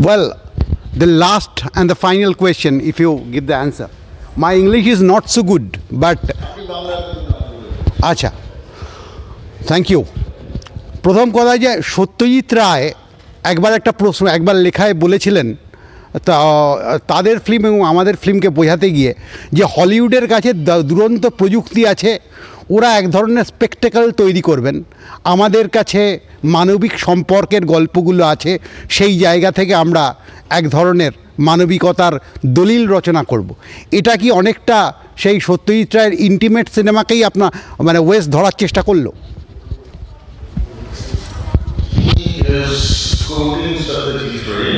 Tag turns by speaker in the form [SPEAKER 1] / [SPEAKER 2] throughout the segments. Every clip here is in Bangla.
[SPEAKER 1] Well, the last and the final question, if you give the answer. My English is not so good, but আচ্ছা, থ্যাংক ইউ। প্রথম কথা যে সত্যজিৎ রায় একবার একটা প্রশ্ন একবার লেখায় বলেছিলেন তাদের ফিল্ম এবং আমাদের ফিল্মকে বোঝাতে গিয়ে যে হলিউডের কাছে দুরন্ত প্রযুক্তি আছে, ওরা এক ধরনের স্পেকটেকল তৈরি করবেন, আমাদের কাছে মানবিক সম্পর্কের গল্পগুলো আছে, সেই জায়গা থেকে আমরা এক ধরনের মানবিকতার দলিল রচনা করব। এটা কি অনেকটা সেই সত্যজিৎ রায়ের ইন্টিমেট সিনেমাকেই আপনার মানে ওয়েস্ট ধরার চেষ্টা করলো?
[SPEAKER 2] Satyajitray,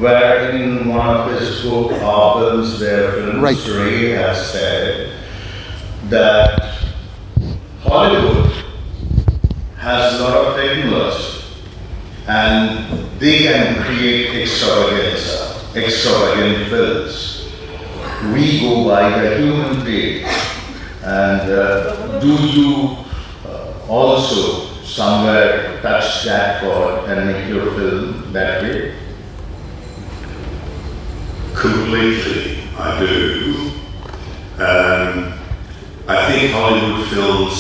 [SPEAKER 2] where in one of his book, ourfilmstheirfilmssatyajitray, has said that Hollywood has a lot of technology and they can create extravagant films. We go by the human taste. And do you also somewhere touch that chord and make your film that way?
[SPEAKER 3] Completely, I do. I think Hollywood films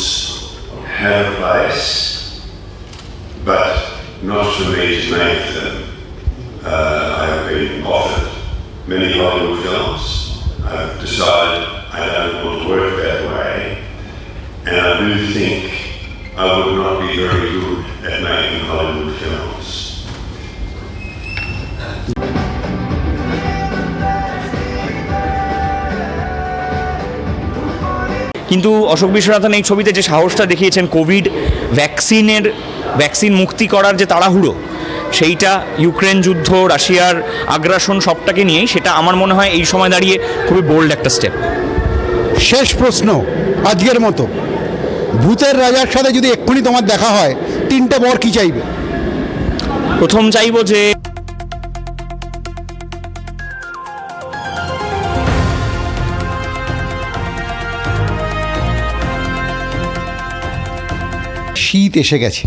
[SPEAKER 3] have a place, but not for me to make them. I've been offered many Hollywood films. I've decided I don't want to work that way, and I do think I would not be very good at making Hollywood films.
[SPEAKER 4] কিন্তু অশোক বিশ্বনাথন এই ছবিতে যে সাহসটা দেখিয়েছেন, কোভিড ভ্যাকসিন মুক্তি করার যে তাড়াহুড়ো, সেইটা ইউক্রেন যুদ্ধ, রাশিয়ার আগ্রাসন সবটাকে নিয়েই, সেটা আমার মনে হয় এই সময় দাঁড়িয়ে খুবই বোল্ড একটা স্টেপ।
[SPEAKER 1] শেষ প্রশ্ন আজকের মতো, ভূতের রাজার সাথে যদি এক্ষুনি তোমার দেখা হয়, তিনটে বর কি চাইবে?
[SPEAKER 4] প্রথম চাইবো যে
[SPEAKER 1] শীত এসে গেছে,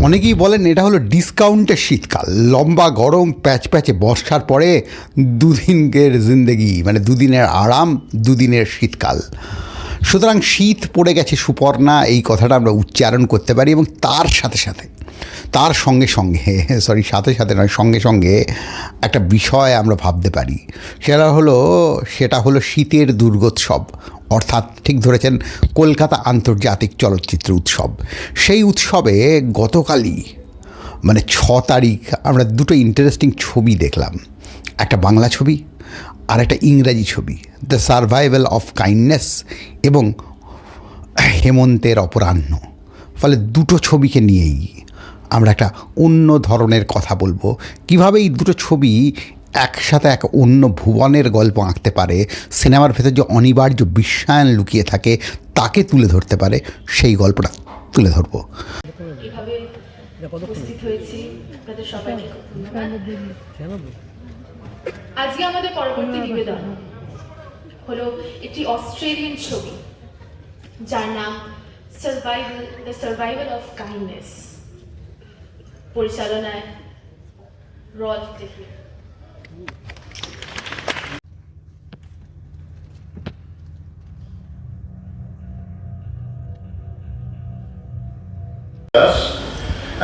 [SPEAKER 1] অনেকেই বলেন এটা হলো ডিসকাউন্টের শীতকাল, লম্বা গরম প্যাচে বর্ষার পরে দুদিনের জিন্দেগি, মানে দুদিনের আরাম, দুদিনের শীতকাল। সুতরাং শীত পড়ে গেছে সুপর্ণা, এই কথাটা আমরা উচ্চারণ করতে পারি, এবং তার সঙ্গে একটা বিষয় আমরা ভাবতে পারি, সেটা হলো শীতের দুর্গোৎসব, অর্থাৎ ঠিক ধরেছেন কলকাতা আন্তর্জাতিক চলচ্চিত্র উৎসব। সেই উৎসবে গতকালই মানে 6 তারিখ আমরা দুটো ইন্টারেস্টিং ছবি দেখলাম, একটা বাংলা ছবি আর একটা ইংরাজি ছবি, দ্য সার্ভাইভাল অফ কাইন্ডনেস এবং হেমন্তের অপরাহ্ন। ফলে দুটো ছবিকে নিয়েই আমরা একটা অন্য ধরনের কথা বলবো, কীভাবে এই দুটো ছবি একসাথে এক অন্য ভুবনের গল্প আঁকতে পারে, সিনেমার ভেতর যে অনিবার্য বিশ্বায়ন লুকিয়ে থাকে তাকে তুলে ধরতে পারে, সেই গল্পটা তুলে ধরবো।
[SPEAKER 5] আজকে আমাদের পরবর্তী নিবেদন হলো একটি অস্ট্রেলিয়ান ছবি যার নাম দ্য সার্ভাইভাল অফ কাইন্ডনেস, পরিচালনায় rolfdeheer।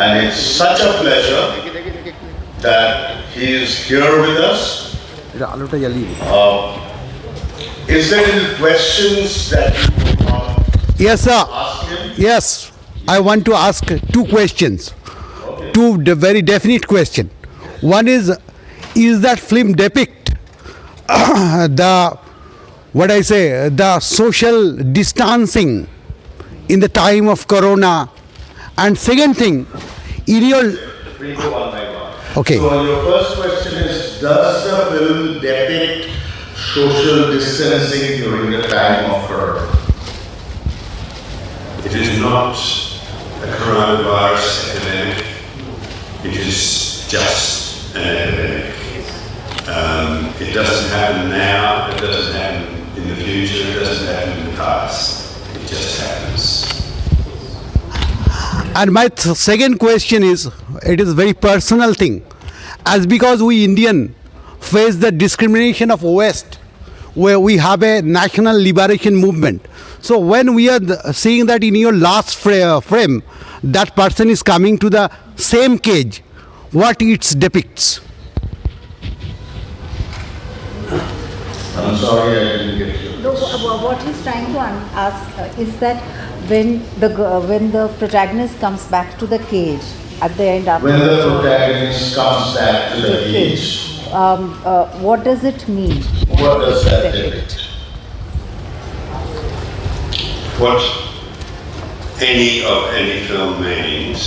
[SPEAKER 2] And it's such a pleasure that he is here with us. Is there any questions that you want to
[SPEAKER 1] Yes, sir.
[SPEAKER 2] ask him?
[SPEAKER 1] Yes, I want to ask 2 questions.
[SPEAKER 2] Okay.
[SPEAKER 1] 2 very definite questions. One is that film depict the social distancing in the time of corona? And second thing, in your...
[SPEAKER 2] We go one by one.
[SPEAKER 1] Okay.
[SPEAKER 2] So your first question is, does the film depict social distancing during the time of corona?
[SPEAKER 3] It is not a coronavirus epidemic, it is just an epidemic. It doesn't happen now, it doesn't happen in the future, it doesn't happen in the past, it just happens.
[SPEAKER 1] And my second question is, it is a very personal thing. as because we Indian face the discrimination of West, where we have a national liberation movement. So when we are seeing that in your last frame, that person is coming to the same cage, what it depicts?
[SPEAKER 2] I'm sorry, I didn't get you.
[SPEAKER 6] No, what he's trying to ask is that when the protagonist comes back to the cage at the end after
[SPEAKER 2] When the protagonist comes back to the cage,
[SPEAKER 6] what does it mean?
[SPEAKER 2] what does that depict?
[SPEAKER 3] What any film means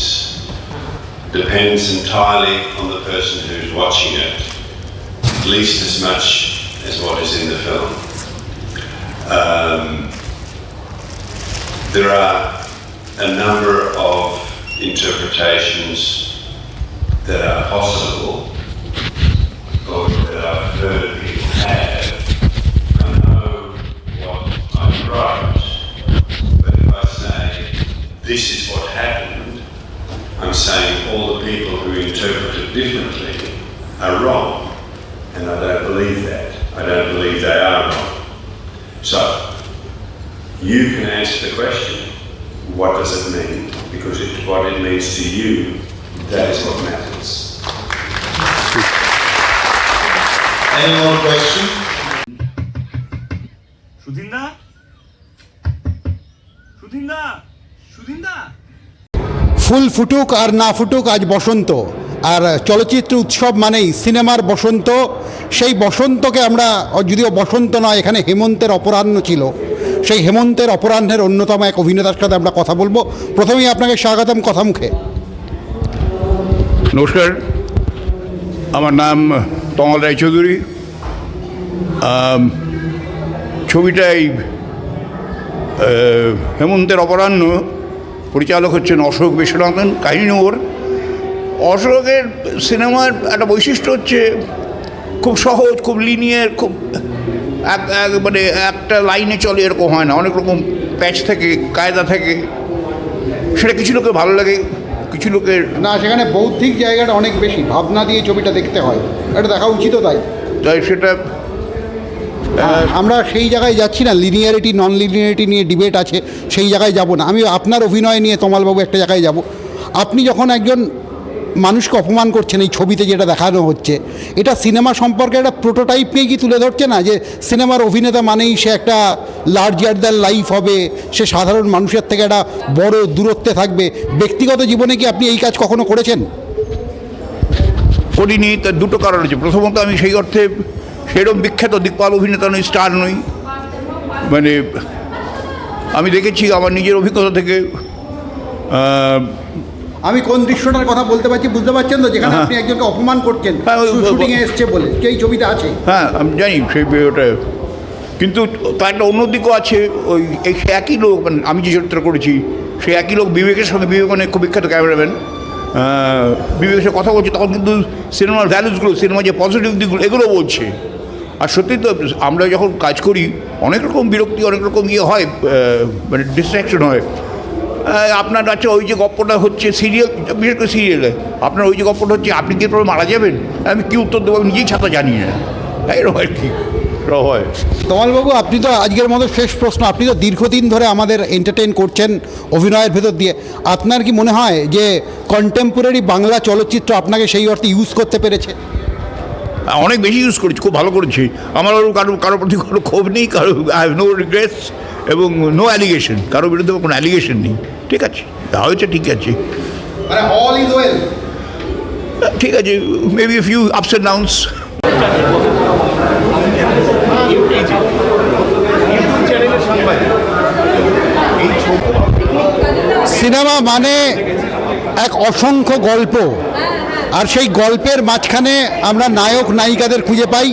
[SPEAKER 3] depends entirely on the person who's watching it, at least as much as what is in the film. There are a number of interpretations that are possible, or that I've heard people have. I know what I wrote, but if I say this is what happened, I'm saying all the people who interpret it differently are wrong, and I don't believe that. I don't believe they are wrong. So, you can answer the question, what does it mean? Because what it means to you, that is what matters.
[SPEAKER 2] Any more questions?
[SPEAKER 7] সুধিন্দা সুধিন্দা সুধিন্দা
[SPEAKER 1] ফুল ফুটুক আর না ফুটুক আজ বসন্ত, আর চলচ্চিত্র উৎসব মানেই সিনেমার বসন্ত। সেই বসন্তকে আমরা, যদিও বসন্ত নয়, এখানে হেমন্তের অপরাহ্ন ছিল, সেই হেমন্তের অপরাহ্নের অন্যতম এক অভিনেতার সাথে আমরা কথা বলবো। প্রথমেই আপনাকে স্বাগতম কথা মুখে।
[SPEAKER 8] নমস্কার, আমার নাম তমাল রায়চৌধুরী। ছবিটাই হেমন্তের অপরাহ্ন, পরিচালক হচ্ছেন অশোক বিশ্বনাথন, কাহিনী নম্বর। অশোকের সিনেমার একটা বৈশিষ্ট্য হচ্ছে খুব সহজ, খুব লিনিয়ার, খুব মানে একটা লাইনে চলে এরকম হয় না, অনেক রকম প্যাচ থাকে, কায়দা থাকে। সেটা কিছু লোকের ভালো লাগে, কিছু লোকের
[SPEAKER 1] না, সেখানে বৌদ্ধিক জায়গাটা অনেক বেশি, ভাবনা দিয়ে ছবিটা দেখতে হয়, এটা দেখা উচিত। তাই
[SPEAKER 8] সেটা
[SPEAKER 1] আমরা সেই জায়গায় যাচ্ছি না, লিনিয়ারিটি নন লিনিয়ারিটি নিয়ে ডিবেট আছে, সেই জায়গায় যাব না। আমি আপনার অভিনয় নিয়ে তমালবাবু একটা জায়গায় যাব। আপনি যখন একজন মানুষকে অপমান করছেন এই ছবিতে যেটা দেখানো হচ্ছে, এটা সিনেমা সম্পর্কে একটা প্রোটোটাইপ নিয়ে কি তুলে ধরছে না, যে সিনেমার অভিনেতা মানেই সে একটা লার্জার দ্যান লাইফ হবে, সে সাধারণ মানুষের থেকে একটা বড় দূরত্বে থাকবে? ব্যক্তিগত জীবনে কি আপনি এই কাজ কখনো করেছেন?
[SPEAKER 8] করিনি। তার দুটো কারণ আছে। প্রথমত, আমি সেই অর্থে সেরকম বিখ্যাত দিকপাল অভিনেতা নই, স্টার নই। মানে আমি দেখেছি আমার নিজের অভিজ্ঞতা থেকে।
[SPEAKER 1] আমি কোন দৃশ্যটার কথা বলতে পারছি, বুঝতে পারছেন তো, যেখানে আপনি একজনকে অপমান করছেন শুটিংয়ে এসছে বলে, এই ছবিটা আছে।
[SPEAKER 8] হ্যাঁ, আমি জানি সেই ওটা, কিন্তু তার একটা অন্য দিকও আছে। ওই সে একই লোক, মানে আমি যে চরিত্র করেছি সেই একই লোক বিবেকের সঙ্গে, বিবেক মানে খুব বিখ্যাত ক্যামেরাম্যান, বিবেকের সাথে কথা বলছে, তখন কিন্তু সিনেমার ভ্যালুসগুলো, সিনেমার যে পজিটিভ দিকগুলো, এগুলো বলছে। আর সত্যি তো আমরা যখন কাজ করি অনেক রকম বিরক্তি, অনেক রকম হয়, মানে ডিস্ট্র্যাকশন হয়। আপনার আছে ওই যে গল্পটা হচ্ছে সিরিয়াল, বিশেষ করে সিরিয়ালে আপনার ওই যে গল্পটা হচ্ছে আপনি কি পরে মারা যাবেন, আমি কী উত্তর দেবো, আমি নিজেই ছাতা জানি না, এরকম আর কি হয়।
[SPEAKER 1] তমালবাবু, আপনি তো আজকের মতো শেষ প্রশ্ন, আপনি তো দীর্ঘদিন ধরে আমাদের এন্টারটেইন করছেন অভিনয়ের ভেতর দিয়ে। আপনার কি মনে হয় যে কন্টেম্পোরারি বাংলা চলচ্চিত্র আপনাকে সেই অর্থে ইউজ করতে পেরেছে?
[SPEAKER 8] অনেক বেশি ইউজ করেছি, খুব ভালো করেছি। আমার কারোর প্রতি কোনো ক্ষোভ নেই, আই হ্যাভ নো রিগ্রেটস এবং নো অ্যালিগেশন, কারোর বিরুদ্ধে কোনো অ্যালিগেশন নেই। ঠিক আছে, হয়েছে, ঠিক আছে,
[SPEAKER 1] অল ইজ ওয়েল।
[SPEAKER 8] ঠিক আছে, maybe a few ups and downs.
[SPEAKER 1] Cinema মানে এক অসংখ্য গল্প, আর সেই গল্পের মাঝখানে আমরা নায়ক নায়িকাদের খুঁজে পাই।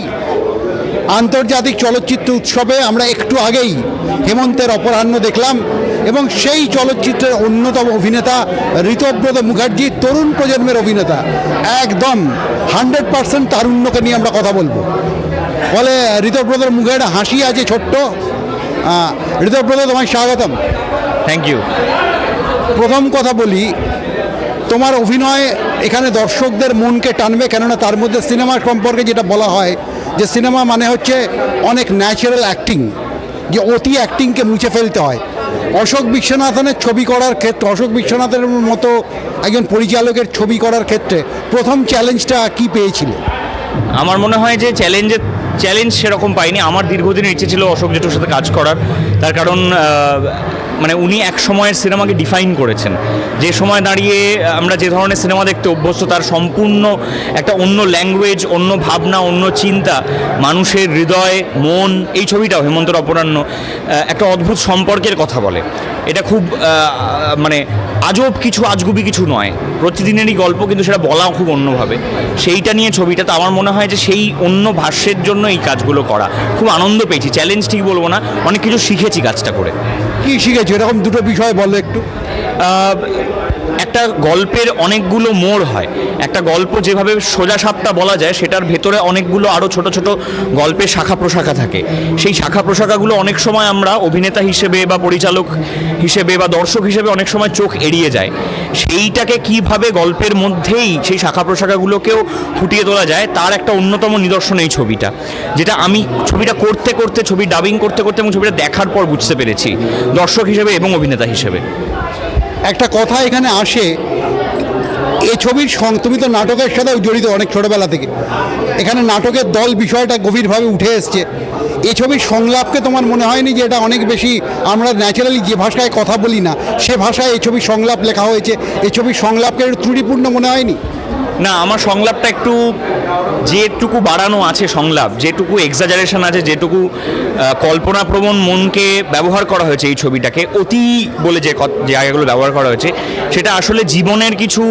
[SPEAKER 1] আন্তর্জাতিক চলচ্চিত্র উৎসবে আমরা একটু আগেই হেমন্তের অপরাহ্ন দেখলাম, এবং সেই চলচ্চিত্রের অন্যতম অভিনেতা ঋতব্রত মুখার্জি, তরুণ প্রজন্মের অভিনেতা, একদম 100% তারুণ্যকে নিয়ে আমরা কথা বলবো। ফলে ঋতব্রতর মুখে একটা হাসি আছে ছোট্ট। ঋতব্রত, তোমায় স্বাগতম।
[SPEAKER 4] Thank you.
[SPEAKER 1] প্রথম কথা বলি, তোমার অভিনয় এখানে দর্শকদের মনকে টানবে, কেননা তার মধ্যে সিনেমা সম্পর্কে যেটা বলা হয় যে সিনেমা মানে হচ্ছে অনেক ন্যাচারাল অ্যাক্টিং, যে অতি অ্যাক্টিংকে মুছে ফেলতে হয়। অশোক বিশ্বনাথনের ছবি করার ক্ষেত্রে, অশোক বিশ্বনাথনের মতো একজন পরিচালকের ছবি করার ক্ষেত্রে প্রথম চ্যালেঞ্জটা কি পেয়েছিল?
[SPEAKER 4] আমার মনে হয় যে চ্যালেঞ্জ সেরকম পাইনি। আমার দীর্ঘদিনের ইচ্ছে ছিল অশোক জেঠুর সাথে কাজ করার, তার কারণ মানে উনি এক সময়ের সিনেমাকে ডিফাইন করেছেন। যে সময় দাঁড়িয়ে আমরা যে ধরনের সিনেমা দেখতে অভ্যস্ত, তার সম্পূর্ণ একটা অন্য ল্যাঙ্গুয়েজ, অন্য ভাবনা, অন্য চিন্তা, মানুষের হৃদয়, মন। এই ছবিটাও হেমন্তের অপরাহ্ন একটা অদ্ভুত সম্পর্কের কথা বলে। এটা খুব মানে আজব কিছু, আজগুবি কিছু নয়, প্রতিদিনেরই গল্প, কিন্তু সেটা বলাও খুব অন্যভাবে। সেইটা নিয়ে ছবিটা, তো আমার মনে হয় যে সেই অন্য ভাষ্যের জন্য এই কাজগুলো করা। খুব আনন্দ পেয়েছি, চ্যালেঞ্জ ঠিক বলবো না, অনেক কিছু শিখেছি কাজটা করে।
[SPEAKER 1] কি শিখেছো এরকম দুটো বিষয় বলো একটু।
[SPEAKER 4] একটা গল্পের অনেকগুলো মোড় হয়। একটা গল্প যেভাবে সোজা সাপটা বলা যায়, সেটার ভেতরে অনেকগুলো আরও ছোট ছোট গল্পের শাখা প্রশাখা থাকে। সেই শাখা প্রশাখাগুলো অনেক সময় আমরা অভিনেতা হিসেবে বা পরিচালক হিসেবে বা দর্শক হিসেবে অনেক সময় চোখ এড়িয়ে যায়। সেইটাকে কিভাবে গল্পের মধ্যেই সেই শাখা প্রশাখাগুলোকেও ফুটিয়ে তোলা যায়, তার একটা অন্যতম নিদর্শন এই ছবিটা, যেটা আমি ছবিটা করতে করতে, ছবি ডাবিং করতে করতে এবং ছবিটা দেখার পর বুঝতে পেরেছি দর্শক হিসেবে এবং অভিনেতা হিসেবে।
[SPEAKER 1] একটা কথা এখানে আসে, এই ছবির তুমি তো নাটকের সাথেও জড়িত অনেক ছোটোবেলা থেকে, এখানে নাটকের দল বিষয়টা গভীরভাবে উঠে এসছে। এই ছবির সংলাপকে তোমার মনে হয়নি যে এটা অনেক বেশি, আমরা ন্যাচারালি যে ভাষায় কথা বলি না সে ভাষায় এই ছবির সংলাপ লেখা হয়েছে, এই ছবির সংলাপকে একটু ত্রুটিপূর্ণ মনে হয়নি?
[SPEAKER 4] না, আমার সংলাপটা একটু, যেটুকু বাড়ানো আছে সংলাপ, যেটুকু এক্সাজারেশন আছে, যেটুকু কল্পনাপ্রবণ মনকে ব্যবহার করা হয়েছে এই ছবিটাকে, অতি বলে যে জায়গাগুলো ব্যবহার করা হয়েছে, সেটা আসলে জীবনের কিছু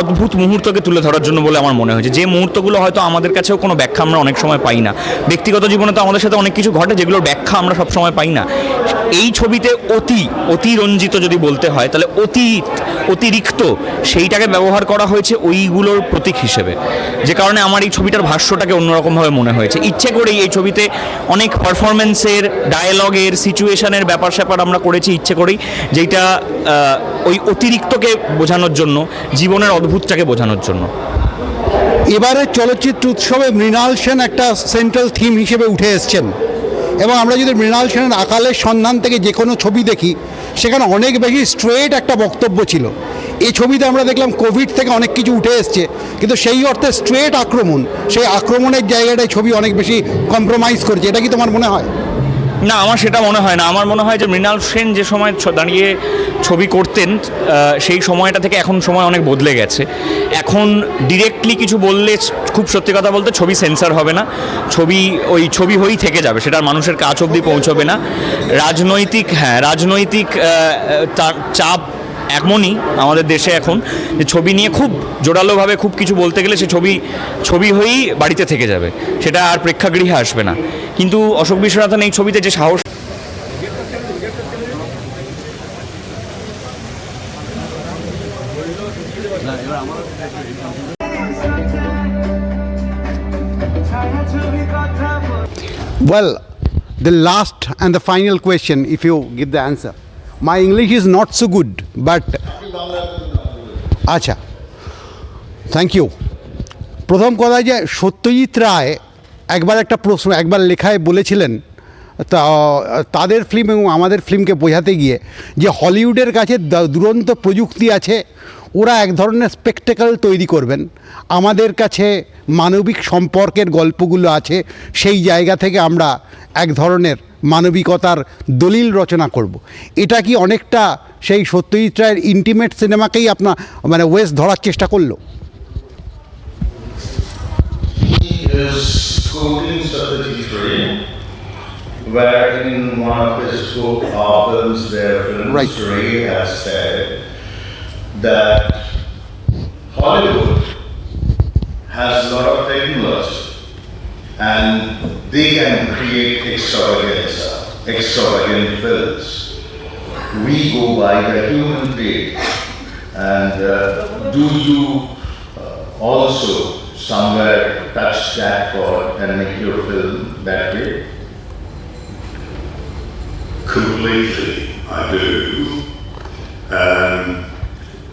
[SPEAKER 4] অদ্ভুত মুহূর্তকে তুলে ধরার জন্য বলে আমার মনে হয়েছে। যে মুহূর্তগুলো হয়তো আমাদের কাছেও কোনো ব্যাখ্যা আমরা অনেক সময় পাই না। ব্যক্তিগত জীবনে তো আমাদের সাথে অনেক কিছু ঘটে যেগুলোর ব্যাখ্যা আমরা সব সময় পাই না। এই ছবিতে অতিরঞ্জিত যদি বলতে হয়, তাহলে অতিরিক্ত সেইটাকে ব্যবহার করা হয়েছে ওইগুলোর প্রতীক হিসেবে, যে কারণে আমার এই ছবিটার ভাষ্যটাকে অন্যরকমভাবে মনে হয়েছে। ইচ্ছে করেই এই ছবিতে অনেক পারফরমেন্সের, ডায়ালগের, সিচুয়েশনের ব্যাপার স্যাপার আমরা করেছি ইচ্ছে করেই, যেটা ওই অতিরিক্তকে বোঝানোর জন্য, জীবনের অদ্ভুতটাকে বোঝানোর জন্য।
[SPEAKER 1] এবারে চলচ্চিত্র উৎসবে মৃণালসেন একটা সেন্ট্রাল থিম হিসেবে উঠে এসছেন, এবং আমরা যদি মৃণালসেনের আকালের সন্ধান থেকে যে কোনো ছবি দেখি, সেখানে অনেক বেশি স্ট্রেট একটা বক্তব্য ছিল। এই ছবিতে আমরা দেখলাম কোভিড থেকে অনেক কিছু উঠে এসছে, কিন্তু সেই অর্থে স্ট্রেট আক্রমণ, সেই আক্রমণের জায়গাটায় ছবি অনেক বেশি কম্প্রোমাইজ করছে। এটা কি তোমার মনে হয়?
[SPEAKER 4] না, আমার সেটা মনে হয় না। আমার মনে হয় যে মৃণাল সেন যে সময় দাঁড়িয়ে ছবি করতেন, সেই সময়টা থেকে এখন সময় অনেক বদলে গেছে। এখন ডিরেক্টলি কিছু বললে, খুব সত্যি কথা বলতে, ছবি সেন্সার হবে না, ছবি ওই ছবি হয়েই থেকে যাবে, সেটা মানুষের কাছ অবধি পৌঁছবে না। রাজনৈতিক চাপ এমনই আমাদের দেশে এখন, যে ছবি নিয়ে খুব জোরালোভাবে খুব কিছু বলতে গেলে সে ছবি হয়েই বাড়িতে থেকে যাবে, সেটা আর প্রেক্ষাগৃহে আসবে না। কিন্তু অশোক বিশ্বনাথন এই ছবিতে যে সাহস,
[SPEAKER 1] Well, the last and the final question, if you give the answer. My English is not so good, but আচ্ছা, থ্যাংক ইউ। প্রথম কথা যে সত্যজিৎ রায় একবার একটা প্রশ্ন, একবার লেখায় বলেছিলেন, তাদের ফিল্ম এবং আমাদের ফিল্মকে বোঝাতে গিয়ে, যে হলিউডের কাছে দুরন্ত প্রযুক্তি আছে, ওরা এক ধরনের স্পেকটেকল তৈরি করবেন, আমাদের কাছে মানবিক সম্পর্কের গল্পগুলো আছে, সেই জায়গা থেকে আমরা এক ধরনের মানবিকতার দলিল রচনা করব। এটা কি অনেকটা সেই সত্যজিৎ রায়ের ইন্টিমেট সিনেমাকেই আপনার মানে ওয়েস্ট ধরার চেষ্টা করলো?
[SPEAKER 2] Satyajitray, where in one of his book, ourfilmstheirfilmssatyajitray, has said that Hollywood has a lot of technology and they can create extravagant films. We go by the human page, and do you also somewhere touch that chord and make your film that way?
[SPEAKER 3] Completely, I do.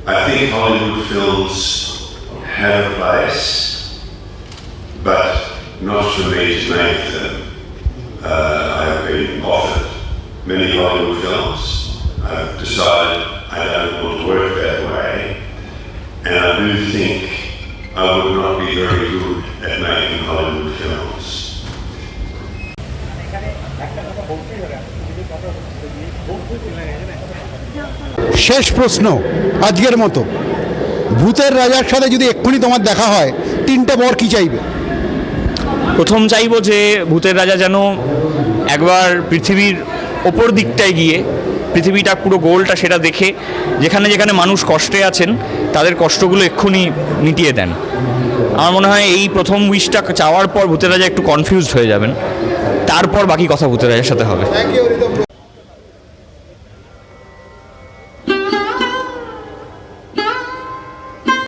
[SPEAKER 3] I think Hollywood films have a place, but not for me to make them. I have been offered many Hollywood films. I've decided I don't want to work that way, and I do think I would not be very good at making Hollywood films.
[SPEAKER 1] শেষ প্রশ্ন আজকের মতো, ভূতের রাজার সাথে যদি এক্ষুনি তোমার দেখা হয়, তিনটে বর কি চাইবে?
[SPEAKER 4] প্রথম চাইবো যে ভূতের রাজা যেন একবার পৃথিবীর ওপর দিকটায় গিয়ে পৃথিবীটা পুরো গোলটা সেটা দেখে যেখানে যেখানে মানুষ কষ্টে আছেন তাদের কষ্টগুলো এক্ষুনি মিটিয়ে দেন। আমার মনে হয় এই প্রথম উইশটা চাওয়ার পর ভূতের রাজা একটু কনফিউজড হয়ে যাবেন, তারপর বাকি কথা ভূতের রাজার সাথে হবে।